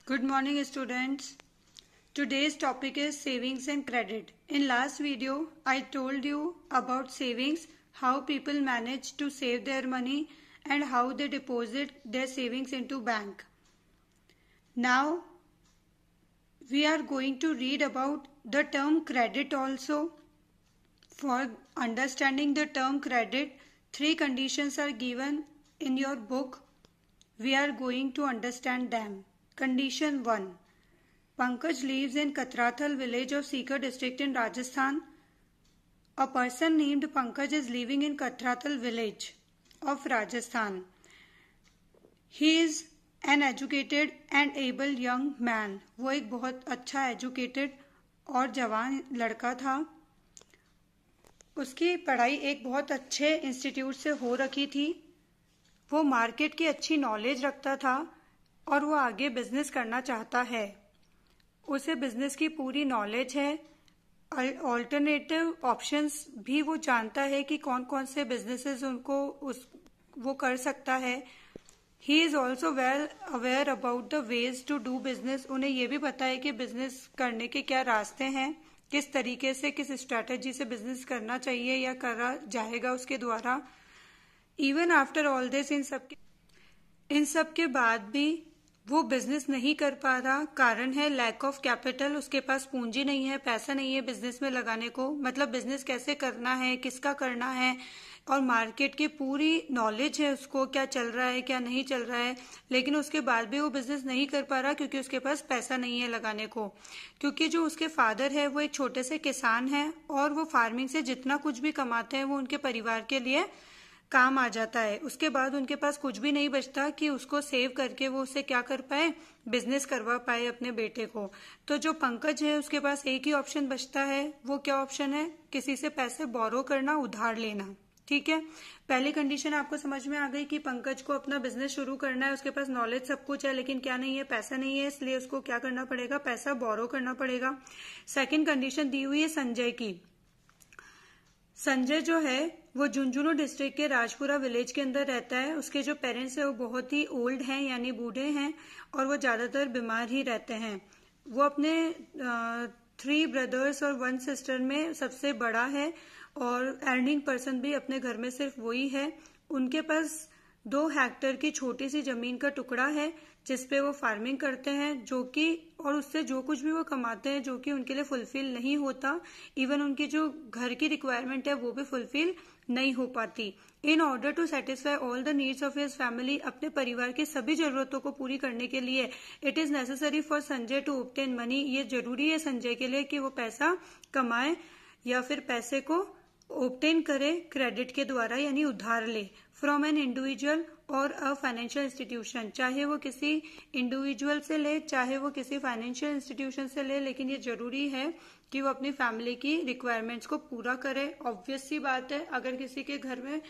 Good morning students. Today's topic is savings and credit. In last video, I told you about savings, how people manage to save their money and how they deposit their savings into bank. Now, we are going to read about the term credit also. For understanding the term credit, 3 conditions are given in your book. We are going to understand them. Condition 1. Pankaj lives in Katrathal village of Sikar district in Rajasthan. A person named Pankaj is living in Katrathal village of Rajasthan. He is an educated and able young man. वो एक बहुत अच्छा educated और जवान लड़का था. उसकी पढ़ाई एक बहुत अच्छे इंस्टीट्यूट से हो रखी थी. वो मार्केट की अच्छी नॉलेज रखता था और वो आगे बिजनेस करना चाहता है. उसे बिजनेस की पूरी नॉलेज है. ऑल्टरनेटिव ऑप्शंस भी वो जानता है कि कौन कौन से बिजनेसेस वो कर सकता है. He is also well aware about the ways to do business. उन्हें ये भी पता है कि बिजनेस करने के क्या रास्ते हैं, किस तरीके से, किस स्ट्रैटेजी से बिजनेस करना चाहिए या करा जाएगा उसके द्वारा. इवन आफ्टर ऑल दिस, इन सब के बाद भी वो बिजनेस नहीं कर पा रहा. कारण है लैक ऑफ कैपिटल. उसके पास पूंजी नहीं है, पैसा नहीं है बिजनेस में लगाने को. मतलब बिजनेस कैसे करना है, किसका करना है, और मार्केट की पूरी नॉलेज है उसको, क्या चल रहा है क्या नहीं चल रहा है. लेकिन उसके बाद भी वो बिजनेस नहीं कर पा रहा क्योंकि उसके पास पैसा नहीं है लगाने को. क्योंकि जो उसके फादर है वो एक छोटे से किसान है और वो फार्मिंग से जितना कुछ भी कमाते हैं वो उनके परिवार के लिए काम आ जाता है. उसके बाद उनके पास कुछ भी नहीं बचता कि उसको सेव करके वो उससे क्या कर पाए, बिजनेस करवा पाए अपने बेटे को. तो जो पंकज है उसके पास एक ही ऑप्शन बचता है. वो क्या ऑप्शन है? किसी से पैसे बोरो करना, उधार लेना. ठीक है, पहली कंडीशन आपको समझ में आ गई कि पंकज को अपना बिजनेस शुरू करना है. उसके पास नॉलेज सब कुछ है लेकिन क्या नहीं है, पैसा नहीं है. इसलिए उसको क्या करना पड़ेगा, पैसा बोरो करना पड़ेगा. सेकेंड कंडीशन दी हुई है संजय की. संजय जो है वो झुंझुनू डिस्ट्रिक्ट के राजपुरा विलेज के अंदर रहता है. उसके जो पेरेंट्स है वो बहुत ही ओल्ड हैं यानी बूढ़े हैं और वो ज्यादातर बीमार ही रहते हैं. वो अपने 3 ब्रदर्स और 1 सिस्टर में सबसे बड़ा है और अर्निंग पर्सन भी अपने घर में सिर्फ वही है. उनके पास 2 हेक्टेयर की छोटी सी जमीन का टुकड़ा है जिसपे वो फार्मिंग करते हैं, जो कि और उससे जो कुछ भी वो कमाते हैं जो कि उनके लिए फुलफिल नहीं होता. इवन उनकी जो घर की रिक्वायरमेंट है वो भी फुलफिल नहीं हो पाती. In order to satisfy all the needs of his family, अपने परिवार की सभी जरूरतों को पूरी करने के लिए it is necessary for Sanjay to obtain money. ये जरूरी है संजय के लिए कि वो पैसा कमाए या फिर पैसे को ऑब्टेन करे क्रेडिट के द्वारा यानी उधार ले. फ्रॉम एन इंडिविजुअल और अ फाइनेंशियल इंस्टीट्यूशन, चाहे वो किसी इंडिविजुअल से ले चाहे वो किसी फाइनेंशियल इंस्टीट्यूशन से ले, लेकिन ये जरूरी है कि वो अपनी फैमिली की रिक्वायरमेंट्स को पूरा करे. ऑब्वियस सी बात है, अगर किसी के घर में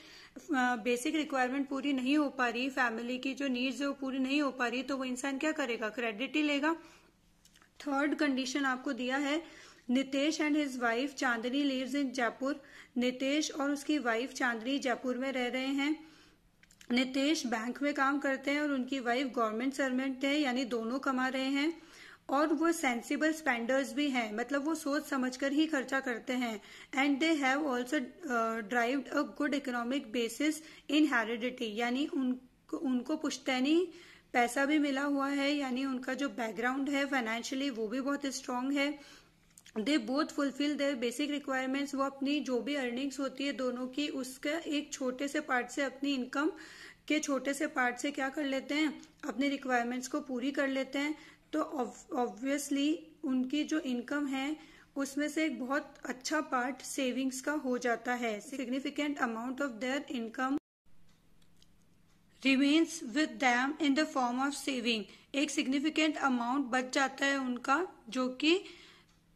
बेसिक रिक्वायरमेंट पूरी नहीं हो पा रही, फैमिली की जो नीड्स है वो पूरी नहीं हो पा रही, तो वो इंसान क्या करेगा, क्रेडिट ही लेगा. थर्ड कंडीशन आपको दिया है Nitesh and his wife Chandni lives in Jaipur. Nitesh और उसकी वाइफ चांदनी जयपुर में रह रहे हैं. नितेश बैंक में काम करते हैं और उनकी वाइफ गवर्नमेंट सर्वेंट है यानी दोनों कमा रहे हैं. और वो सेंसिबल स्पेंडर्स भी हैं, मतलब वो सोच समझकर ही खर्चा करते हैं. And they have also derived a good economic basis in heredity, यानी उनको पुश्तैनी पैसा भी मिला हुआ है, यानी उनका जो बैकग्राउंड है फाइनेंशियली वो भी बहुत स्ट्रांग है. They both fulfil there basic requirements. वो अपनी जो भी अर्निंग्स होती है दोनों की, उसका एक छोटे से पार्ट से, अपनी इनकम के छोटे से पार्ट से क्या कर लेते हैं, अपनी रिक्वायरमेंट्स को पूरी कर लेते हैं. तो ऑब्वियसली उनकी जो इनकम है उसमें से एक बहुत अच्छा पार्ट सेविंग्स का हो जाता है. Significant amount of their income remains with them in the form of saving. एक सिग्निफिकेंट अमाउंट बच जाता है उनका, जो कि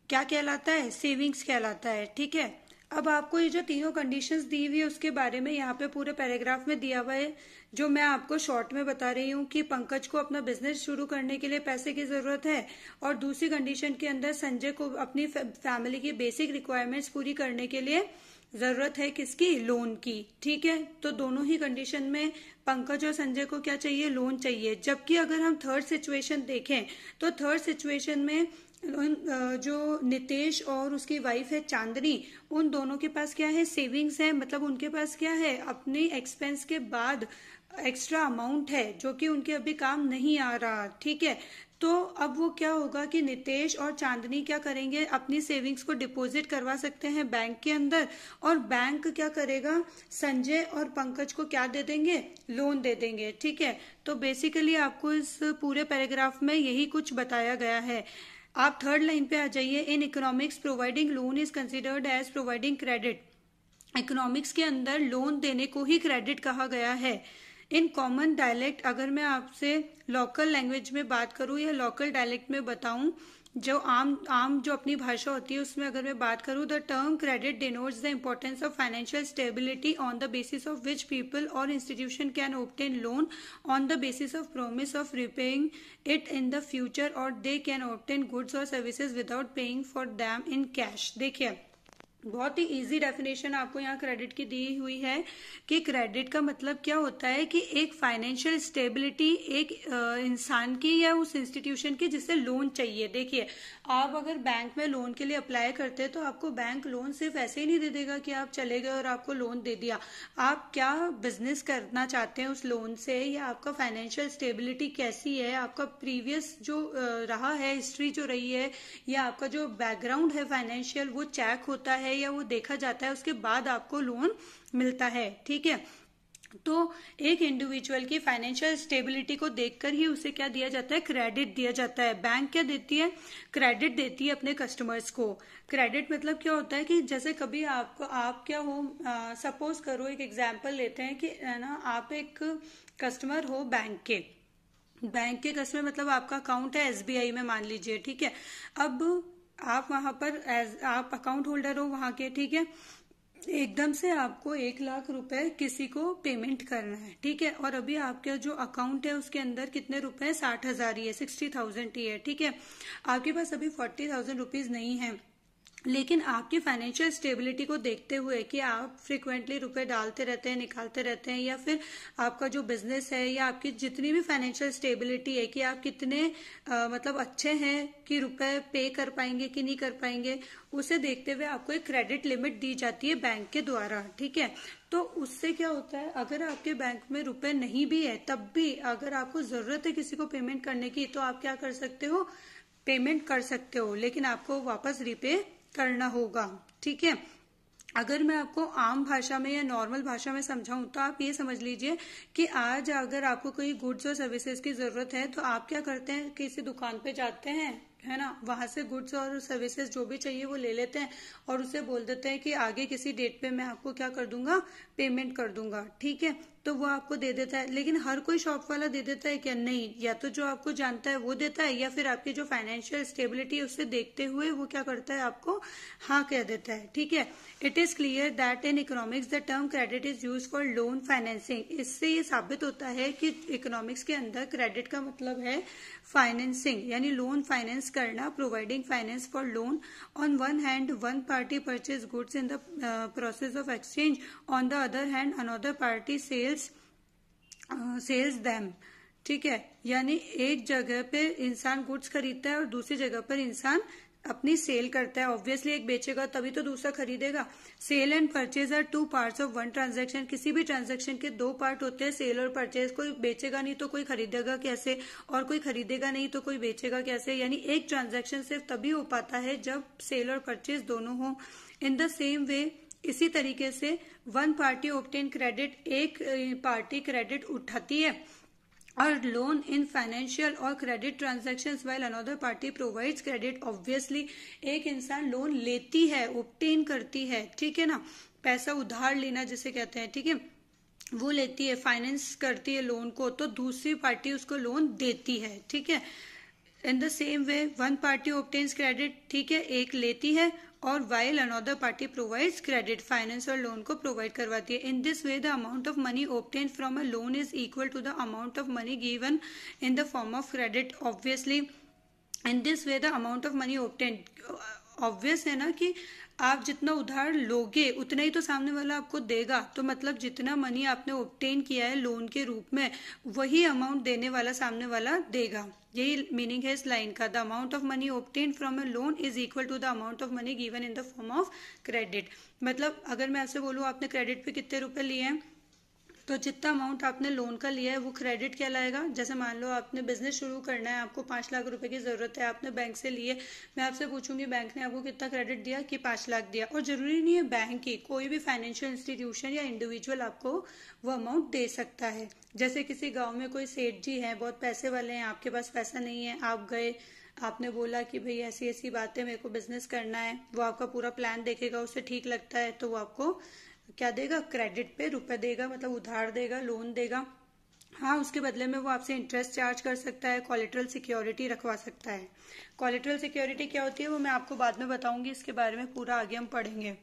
क्या कहलाता है, सेविंग्स कहलाता है. ठीक है, अब आपको ये जो तीनों कंडीशंस दी हुई है उसके बारे में यहाँ पे पूरे पैराग्राफ में दिया हुआ है, जो मैं आपको शॉर्ट में बता रही हूँ कि पंकज को अपना बिजनेस शुरू करने के लिए पैसे की जरूरत है और दूसरी कंडीशन के अंदर संजय को अपनी फैमिली की बेसिक रिक्वायरमेंट्स पूरी करने के लिए जरूरत है किसकी, लोन की। ठीक है, तो दोनों ही कंडीशन में पंकज और संजय को क्या चाहिए, लोन चाहिए। जबकि अगर हम थर्ड सिचुएशन देखें तो थर्ड सिचुएशन में जो नितेश और उसकी वाइफ है चांदनी, उन दोनों के पास क्या है, सेविंग्स है, मतलब उनके पास क्या है, अपने एक्सपेंस के बाद एक्स्ट्रा अमाउंट है जो कि उनके अभी काम नहीं आ रहा। ठीक है, तो अब वो क्या होगा कि नितेश और चांदनी क्या करेंगे, अपनी सेविंग्स को डिपॉजिट करवा सकते हैं बैंक के अंदर, और बैंक क्या करेगा, संजय और पंकज को क्या दे देंगे, लोन दे देंगे। ठीक है, तो बेसिकली आपको इस पूरे पैराग्राफ में यही कुछ बताया गया है। आप थर्ड लाइन पे आ जाइए। In economics providing loan is considered as providing credit. Economics के अंदर लोन देने को ही क्रेडिट कहा गया है। इन कॉमन डायलेक्ट, अगर मैं आपसे लोकल लैंग्वेज में बात करूं या लोकल डायलेक्ट में बताऊं, जो आम जो अपनी भाषा होती है उसमें अगर मैं बात करूं, the term credit denotes the importance of financial stability on the basis of which people और institution can obtain loan on the basis of promise of repaying it in the future, और दे कैन ऑब्टेन गुड्स और services without paying for them in cash. देखिए, बहुत ही easy definition आपको यहाँ credit की दी हुई है कि क्रेडिट का मतलब क्या होता है कि एक फाइनेंशियल स्टेबिलिटी एक इंसान की या उस इंस्टीट्यूशन की जिससे लोन चाहिए। देखिए, आप अगर बैंक में लोन के लिए अप्लाई करते हैं तो आपको बैंक लोन सिर्फ ऐसे ही नहीं दे देगा कि आप चले गए और आपको लोन दे दिया। आप क्या बिजनेस करना चाहते हैं उस लोन से, या आपका फाइनेंशियल स्टेबिलिटी कैसी है, आपका प्रीवियस जो रहा है, हिस्ट्री जो रही है, या आपका जो बैकग्राउंड है फाइनेंशियल, वो चेक होता है या वो देखा जाता है, उसके बाद आपको लोन मिलता है। ठीक है, तो एक इंडिविजुअल की फाइनेंशियल स्टेबिलिटी को देखकर ही उसे क्या दिया जाता है, क्रेडिट दिया जाता है। बैंक क्या देती है, क्रेडिट देती है अपने कस्टमर्स को। क्रेडिट मतलब क्या होता है कि जैसे कभी आपको, आप क्या हो, सपोज करो, एक एग्जांपल लेते हैं कि ना आप एक कस्टमर हो बैंक के कस्टमर, मतलब आपका अकाउंट है एसबीआई में मान लीजिए। ठीक है, अब आप वहां पर आप अकाउंट होल्डर हो वहां के। ठीक है, एकदम से आपको 1 लाख रुपए किसी को पेमेंट करना है। ठीक है, और अभी आपका जो अकाउंट है उसके अंदर कितने रुपए, 60,000 ही है, 60,000 ही है। ठीक है, आपके पास अभी 40,000 रुपीज नहीं है, लेकिन आपकी फाइनेंशियल स्टेबिलिटी को देखते हुए कि आप फ्रिक्वेंटली रुपए डालते रहते हैं, निकालते रहते हैं, या फिर आपका जो बिजनेस है, या आपकी जितनी भी फाइनेंशियल स्टेबिलिटी है कि आप कितने मतलब अच्छे हैं कि रुपए पे कर पाएंगे कि नहीं कर पाएंगे, उसे देखते हुए आपको एक क्रेडिट लिमिट दी जाती है बैंक के द्वारा। ठीक है, तो उससे क्या होता है, अगर आपके बैंक में रुपए नहीं भी है तब भी अगर आपको जरूरत है किसी को पेमेंट करने की, तो आप क्या कर सकते हो, पेमेंट कर सकते हो, लेकिन आपको वापस रिपे करना होगा। ठीक है, अगर मैं आपको आम भाषा में या नॉर्मल भाषा में समझाऊं तो आप ये समझ लीजिए कि आज अगर आपको कोई गुड्स और सर्विसेज की जरूरत है तो आप क्या करते हैं, किसी दुकान पे जाते हैं, है ना, वहां से गुड्स और सर्विसेज जो भी चाहिए वो ले लेते हैं और उसे बोल देते हैं कि आगे किसी डेट पे मैं आपको क्या कर दूंगा, पेमेंट कर दूंगा। ठीक है, तो वो आपको दे देता है, लेकिन हर कोई शॉप वाला दे देता है क्या, नहीं, या तो जो आपको जानता है वो देता है, या फिर आपकी जो फाइनेंशियल स्टेबिलिटी है उससे देखते हुए वो क्या करता है, आपको हाँ कह देता है। ठीक है, it is clear that in economics the term credit is use for loan financing. इससे ये साबित होता है कि इकोनॉमिक्स के अंदर क्रेडिट का मतलब है फाइनेंसिंग, यानी लोन फाइनेंस करना, providing finance for loan. On one hand one party purchase goods in the process of exchange, on the other hand another party sales them. ठीक है, यानी एक जगह पे इंसान गुड्स खरीदता है और दूसरी जगह पर इंसान अपनी सेल करता है। ऑब्वियसली एक बेचेगा तभी तो दूसरा खरीदेगा। Sale and purchase are 2 parts of one transaction. किसी भी ट्रांजैक्शन के 2 पार्ट होते हैं, सेल और परचेज। कोई बेचेगा नहीं तो कोई खरीदेगा कैसे, और कोई खरीदेगा नहीं तो कोई बेचेगा कैसे। यानी एक ट्रांजैक्शन सिर्फ तभी हो पाता है जब सेल और परचेज दोनों हो। इन द सेम वे, इसी तरीके से वन पार्टी ऑब्टेन क्रेडिट, एक पार्टी क्रेडिट उठाती है और लोन इन फाइनेंशियल और credit transactions while another party provides credit. Obviously एक इंसान लोन लेती है, ऑब्टेन करती है, ठीक है ना, पैसा उधार लेना जिसे कहते हैं। ठीक है, वो लेती है, फाइनेंस करती है लोन को, तो दूसरी पार्टी उसको लोन देती है। ठीक है, in the same way one party obtains credit, ठीक है, एक लेती है, और while another party provides credit, finance और लोन को प्रोवाइड करवाती है। In this way the amount of money obtain from a loan is equal to the amount of money given in the form of credit. Obviously in this way the amount of money obtain, obvious है ना कि आप जितना उधार लोगे उतना ही तो सामने वाला आपको देगा, तो मतलब जितना मनी आपने ऑब्टेन किया है लोन के रूप में वही अमाउंट देने वाला सामने वाला देगा। यही मीनिंग है इस लाइन का, the amount of money obtain from a loan is equal to the amount of money given in the form of credit. मतलब अगर मैं आपसे बोलूँ आपने क्रेडिट पे कितने रुपए लिए हैं, तो जितना अमाउंट आपने लोन का लिया है वो क्रेडिट कहलाएगा। जैसे मान लो आपने बिजनेस शुरू करना है, आपको 5 लाख रुपए की जरूरत है, आपने बैंक से लिए, मैं आपसे पूछूंगी बैंक ने आपको कितना क्रेडिट दिया कि 5 लाख दिया, और जरूरी नहीं है बैंक ही, कोई भी फाइनेंशियल इंस्टीट्यूशन या इंडिविजुअल आपको वो अमाउंट दे सकता है। जैसे किसी गाँव में कोई सेठ जी है, बहुत पैसे वाले हैं, आपके पास पैसा नहीं है, आप गए, आपने बोला कि भाई ऐसी ऐसी बातें मेरे को बिजनेस करना है, वो आपका पूरा प्लान देखेगा, उससे ठीक लगता है तो वो आपको क्या देगा, क्रेडिट पे रुपए देगा, मतलब उधार देगा, लोन देगा। हाँ, उसके बदले में वो आपसे इंटरेस्ट चार्ज कर सकता है, कोलेटरल सिक्योरिटी रखवा सकता है। कोलेटरल सिक्योरिटी क्या होती है वो मैं आपको बाद में बताऊंगी, इसके बारे में पूरा आगे हम पढ़ेंगे।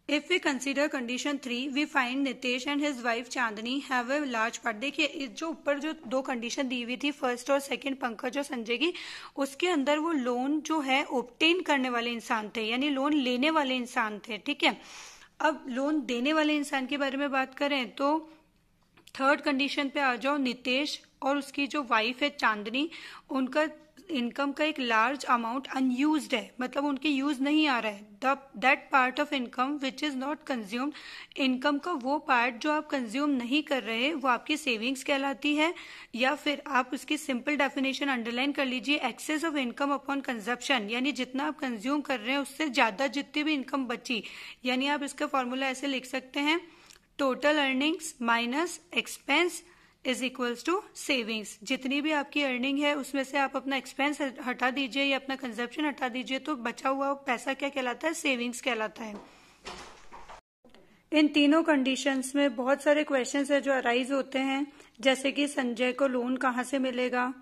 If we consider condition 3, we find Nitesh and his wife Chandni have a large part। देखिए जो ऊपर जो 2 कंडीशन दी हुई थी, फर्स्ट और सेकंड पंकज और संजय की, उसके अंदर वो लोन जो है ऑब्टेन करने वाले इंसान थे, यानी लोन लेने वाले इंसान थे। ठीक है, अब लोन देने वाले इंसान के बारे में बात करें तो थर्ड कंडीशन पे आ जाओ, नितेश और उसकी जो वाइफ है चांदनी, उनका इनकम का एक लार्ज अमाउंट अनयूज्ड है, मतलब उनके यूज नहीं आ रहा है। That part of income which is not consumed, income का वो पार्ट जो आप कंज्यूम नहीं कर रहे वो आपकी सेविंग्स कहलाती है, या फिर आप उसकी सिंपल डेफिनेशन अंडरलाइन कर लीजिए, excess of income upon consumption, यानी जितना आप कंज्यूम कर रहे हैं उससे ज्यादा जितनी भी इनकम बची, यानी आप इसका फॉर्मूला ऐसे लिख सकते हैं, total earnings minus expense is equals to savings. जितनी भी आपकी अर्निंग है उसमें से आप अपना एक्सपेंस हटा दीजिए या अपना कंजप्शन हटा दीजिए, तो बचा हुआ पैसा क्या कहलाता है, सेविंग्स कहलाता है। इन तीनों कंडीशंस में बहुत सारे क्वेश्चंस है जो अराइज होते हैं, जैसे कि संजय को लोन कहाँ से मिलेगा।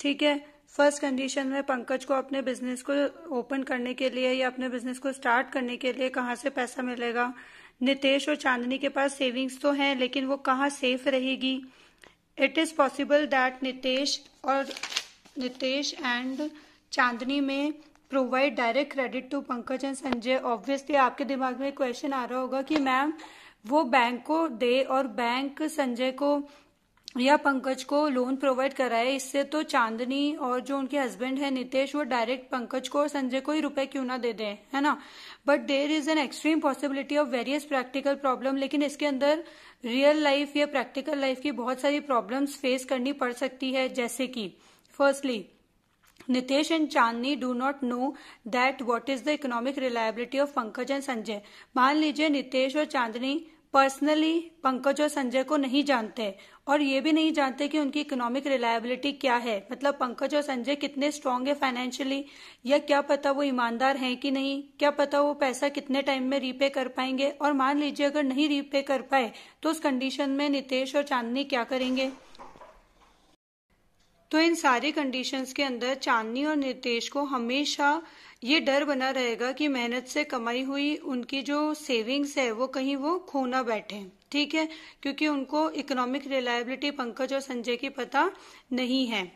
ठीक है, फर्स्ट कंडीशन में पंकज को अपने बिजनेस को ओपन करने के लिए या अपने बिजनेस को स्टार्ट करने के लिए कहाँ से पैसा मिलेगा। नितेश और चांदनी के पास सेविंग्स तो है लेकिन वो कहाँ सेफ रहेगी। It is possible that Nitesh and Chandni may provide direct credit to Pankaj and Sanjay. Obviously आपके दिमाग में क्वेश्चन आ रहा होगा कि मैम वो बैंक को दे और बैंक संजय को या पंकज को लोन प्रोवाइड कराए, इससे तो चांदनी और जो उनके हस्बैंड है नितेश वो डायरेक्ट पंकज को और संजय को ही रुपए क्यों ना दे दें, है ना। But there is an extreme possibility of various practical problem, लेकिन इसके अंदर रियल लाइफ या प्रैक्टिकल लाइफ की बहुत सारी प्रॉब्लम्स फेस करनी पड़ सकती है। जैसे कि firstly Nitesh and Chandni do not know that what is the economic reliability of Pankaj and Sanjay. मान लीजिए नितेश और चांदनी पर्सनली पंकज और संजय को नहीं जानते और ये भी नहीं जानते कि उनकी इकोनॉमिक रिलायबिलिटी क्या है, मतलब पंकज और संजय कितने स्ट्रांग है फाइनेंशियली, या क्या पता वो ईमानदार हैं कि नहीं, क्या पता वो पैसा कितने टाइम में रीपे कर पाएंगे। और मान लीजिए अगर नहीं रीपे कर पाए तो उस कंडीशन में नितेश और चांदनी क्या करेंगे। तो इन सारी कंडीशंस के अंदर चांदनी और नितेश को हमेशा ये डर बना रहेगा कि मेहनत से कमाई हुई उनकी जो सेविंग्स है वो कहीं वो खो ना बैठे। ठीक है, क्योंकि उनको इकोनॉमिक रिलायबिलिटी पंकज और संजय की पता नहीं है।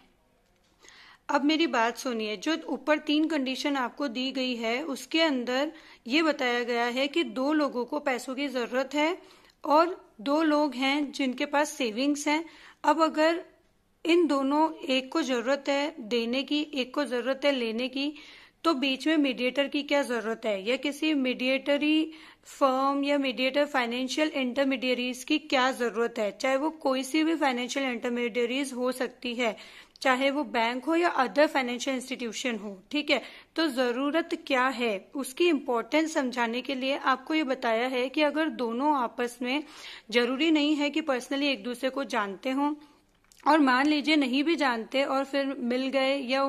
अब मेरी बात सुनिए, जो ऊपर 3 कंडीशन आपको दी गई है उसके अंदर ये बताया गया है कि 2 लोगों को पैसों की जरूरत है और 2 लोग हैं जिनके पास सेविंग्स हैं। अब अगर इन दोनों, एक को जरूरत है देने की, एक को जरूरत है लेने की, तो बीच में मीडिएटर की क्या जरूरत है, या किसी मीडिएटरी फर्म या मीडिएटर फाइनेंशियल इंटरमीडियरीज की क्या जरूरत है। चाहे वो कोई सी भी फाइनेंशियल इंटरमीडियरीज हो सकती है, चाहे वो बैंक हो या अदर फाइनेंशियल इंस्टीट्यूशन हो। ठीक है, तो जरूरत क्या है उसकी इम्पोर्टेंस समझाने के लिए आपको ये बताया है कि अगर दोनों आपस में, जरूरी नहीं है कि पर्सनली एक दूसरे को जानते हों, और मान लीजिए नहीं भी जानते और फिर मिल गए या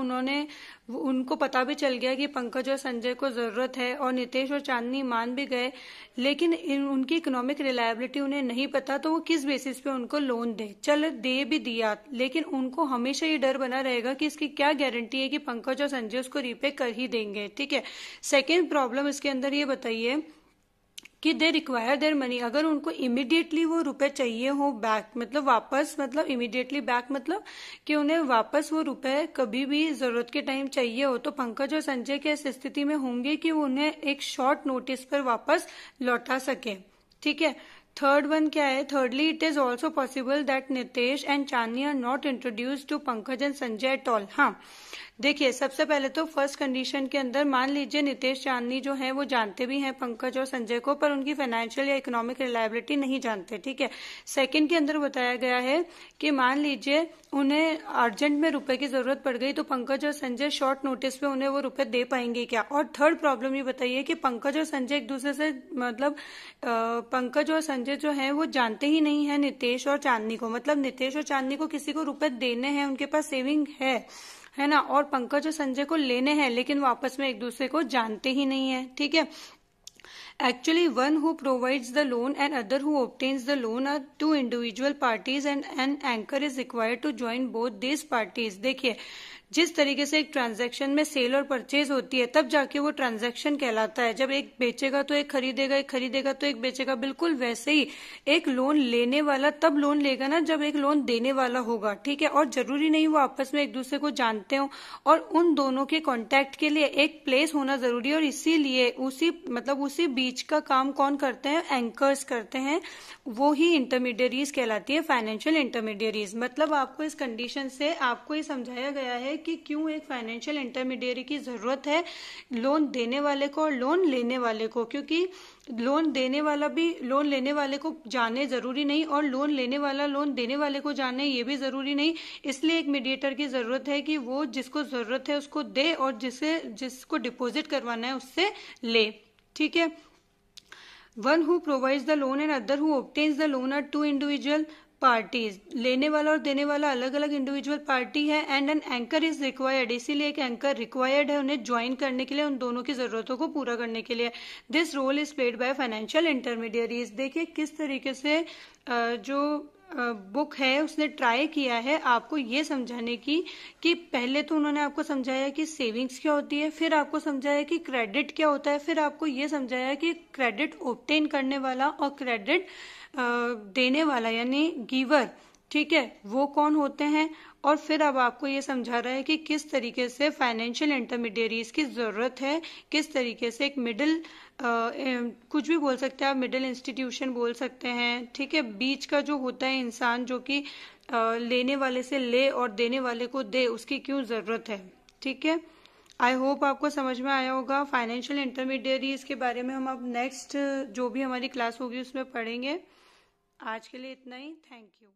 उनको पता भी चल गया कि पंकज और संजय को जरूरत है और नितेश और चांदनी मान भी गए, लेकिन उनकी इकोनॉमिक रिलायबिलिटी उन्हें नहीं पता, तो वो किस बेसिस पे उनको लोन दे। चल दे भी दिया, लेकिन उनको हमेशा ये डर बना रहेगा कि इसकी क्या गारंटी है कि पंकज और संजय उसको रीपे कर ही देंगे। ठीक है, सेकेंड प्रॉब्लम इसके अंदर ये बताइए कि दे रिक्वायर देयर मनी, अगर उनको इमिडिएटली वो रुपए चाहिए हो बैक, मतलब वापस, मतलब इमिडिएटली बैक मतलब कि उन्हें वापस वो रुपए कभी भी जरूरत के टाइम चाहिए हो, तो पंकज और संजय के इस स्थिति में होंगे कि वो उन्हें एक शॉर्ट नोटिस पर वापस लौटा सके। ठीक है। थर्ड वन क्या है, thirdly it is also possible that Nitesh and Chandni are not introduce to Pankaj and Sanjay at all. हाँ, देखिए सबसे पहले तो फर्स्ट कंडीशन के अंदर मान लीजिए नितेश चांदनी जो है वो जानते भी हैं पंकज और संजय को, पर उनकी फाइनेंशियल या इकोनॉमिक रिलायबिलिटी नहीं जानते। ठीक है। सेकंड के अंदर बताया गया है कि मान लीजिए उन्हें अर्जेंट में रुपए की जरूरत पड़ गई, तो पंकज और संजय शॉर्ट नोटिस पे उन्हें वो रुपए दे पाएंगे क्या। और थर्ड प्रॉब्लम ये बताइए कि पंकज और संजय एक दूसरे से, मतलब पंकज और संजय जो है वो जानते ही नहीं है नितेश और चांदनी को, मतलब नितेश और चांदनी को किसी को रुपए देने हैं, उनके पास सेविंग है ना, और पंकज और संजय को लेने हैं, लेकिन वापस में एक दूसरे को जानते ही नहीं है। ठीक है। Actually, one who provides the loan and other who obtains the loan are two individual parties and an anchor is required to join both these parties। देखिए जिस तरीके से एक ट्रांजैक्शन में सेल और परचेज होती है तब जाके वो ट्रांजैक्शन कहलाता है। जब एक बेचेगा तो एक खरीदेगा, एक खरीदेगा तो एक बेचेगा, बिल्कुल वैसे ही एक लोन लेने वाला तब लोन लेगा ना जब एक लोन देने वाला होगा। ठीक है। और जरूरी नहीं वो आपस में एक दूसरे को जानते हो, और उन दोनों के कॉन्टैक्ट के लिए एक प्लेस होना जरूरी है, और इसीलिए उसी बीच का काम कौन करते हैं, एंकर्स करते हैं, वो ही इंटरमीडियरीज कहलाती है, फाइनेंशियल इंटरमीडियरीज। मतलब आपको इस कंडीशन से आपको ये समझाया गया है कि क्यों एक फाइनेंशियल इंटरमीडियरी की जरूरत है लोन देने वाले को और लोन लेने वाले को, क्योंकि लोन देने वाला भी लोन लेने वाले को जाने जरूरी नहीं और लोन लेने वाला लोन देने वाले को जाने ये भी जरूरी नहीं। इसलिए एक मीडिएटर की जरूरत है कि वो जिसको जरूरत है उसको दे और जिसको डिपॉजिट करवाना है उससे ले। ठीक है। One who provides the loan and other who obtains the loan are two individual parties. लेने वाला और देने वाला अलग अलग इंडिविजुअल पार्टी है, and an anchor is required, इसीलिए एक एंकर रिक्वायर्ड है उन्हें ज्वाइन करने के लिए, उन दोनों की जरूरतों को पूरा करने के लिए। This role is played by financial intermediaries. देखिए किस तरीके से जो बुक है उसने ट्राई किया है आपको ये समझाने की कि पहले तो उन्होंने आपको समझाया कि सेविंग्स क्या होती है, फिर आपको समझाया कि क्रेडिट क्या होता है, फिर आपको ये समझाया कि क्रेडिट ऑब्टेन करने वाला और क्रेडिट देने वाला यानी गिवर, ठीक है, वो कौन होते हैं, और फिर अब आपको ये समझा रहा है कि किस तरीके से फाइनेंशियल इंटरमीडियरीज की जरूरत है, किस तरीके से एक मिडिल कुछ भी बोल सकते हैं आप, मिडिल इंस्टीट्यूशन बोल सकते हैं। ठीक है। बीच का जो होता है इंसान जो कि लेने वाले से ले और देने वाले को दे, उसकी क्यों जरूरत है। ठीक है। आई होप आपको समझ में आया होगा। फाइनेंशियल इंटरमीडियरीज के बारे में हम अब नेक्स्ट जो भी हमारी क्लास होगी उसमें पढ़ेंगे। आज के लिए इतना ही। Thank you.